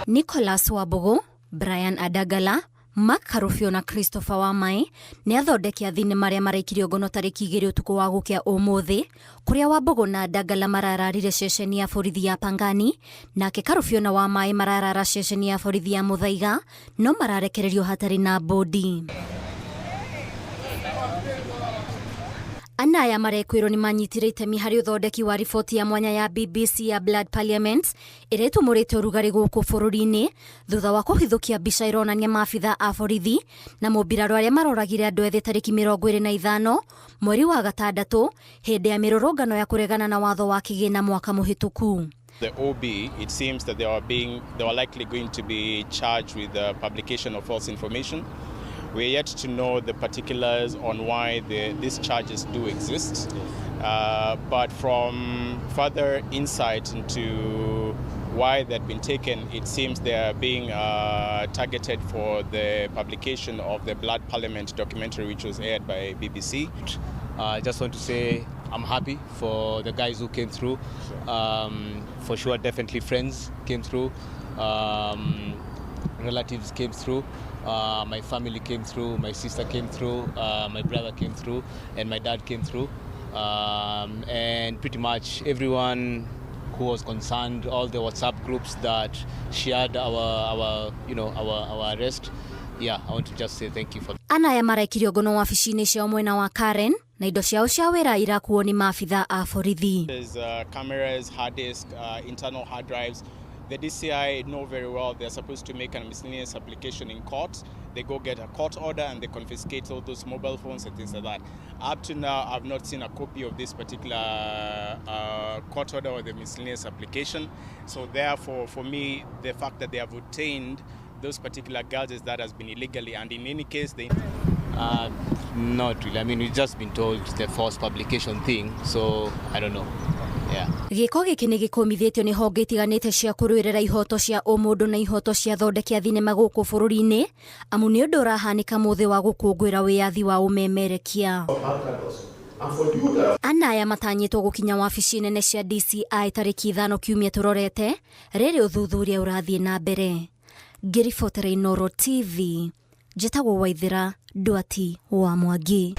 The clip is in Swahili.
Nicholas Wabogo, Brian Adagala, Mark Karufio na Christopher Wamai nĩ athondeki a thinema arĩa maraikirio ngono tarĩki 2 ũtukũ wa gũkĩa ũmũthĩ, kũrĩa Wabogo na Adagala marararire ceceni ya borithi ya Pangani, nake Karufio na Wamai mararara ceceni ya borithi ya Muthaiga, no mararekererio hatarĩ na bodi. Anaya marekwĩrwo nĩ manyitire itemi harĩ ũthondeki wa riboti ya mwanya ya BBC ya Blood Parliament ĩrĩa ĩtumũrĩte ũrugarĩ gũkũ bũrũri-inĩ thutha wa kũhithũkia mbica ironania maabitha a borithi na mũmbirarũ arĩa maroragire andũ ethĩ tarĩki 25 mweri wa gatandatũ hĩndĩ ya mĩrũrũngano ya kũregana na watho wa kĩgĩna mwaka mũhĩtũku. The OB, it seems that they were likely going to be charged with the publication of false information. We're yet to know the particulars on why these charges do exist, but from further insight into why they've been taken, it seems they are being targeted for the publication of the Blood Parliament documentary, which was aired by BBC. I just want to say I'm happy for the guys who came through. For sure, definitely friends came through, relatives came through. My family came through, my sister came through, my brother came through, and my dad came through, and pretty much everyone who was concerned, all the WhatsApp groups that shared our arrest. Yeah, I want to just say thank you for that. Anaya maraikirio ngono wabici-inĩ cia mwena wa Karen na indo ciao cia wĩra irakuo ni maabitha a borithi. There's cameras, hard disk, internal hard drives. The DCI know very well they're supposed to make a miscellaneous application in court. They go get a court order and they confiscate all those mobile phones and things like that. Up to now, I've not seen a copy of this particular court order or the miscellaneous application. So therefore, for me, the fact that they have obtained those particular gadgets that has been illegally, and in any case, they... Not really. I mean, we've just been told the false publication thing, so I don't know. Yeah. Gĩko gĩkĩ nĩ gĩkũmithĩtio nĩ honge itiganĩte cia kũrũĩrĩra ihoto cia ũmũndũ na ihoto cia athondeki a thinema gũkũ bũrũri-inĩ, amu nĩ ũndũ ũrahanĩka mũthĩ wa gũkũngũĩra wĩyathi wa ũmemerekia. Anaya matanyĩtwo gũkinya wabici nene cia DCI tarĩki 5 kiumia tũrorete, rĩrĩ ũthuthuria ũrathiĩ na mbere. Ngĩribotera Inooro TV, njĩtagwo Waithĩra Ndwati wa Mwangi.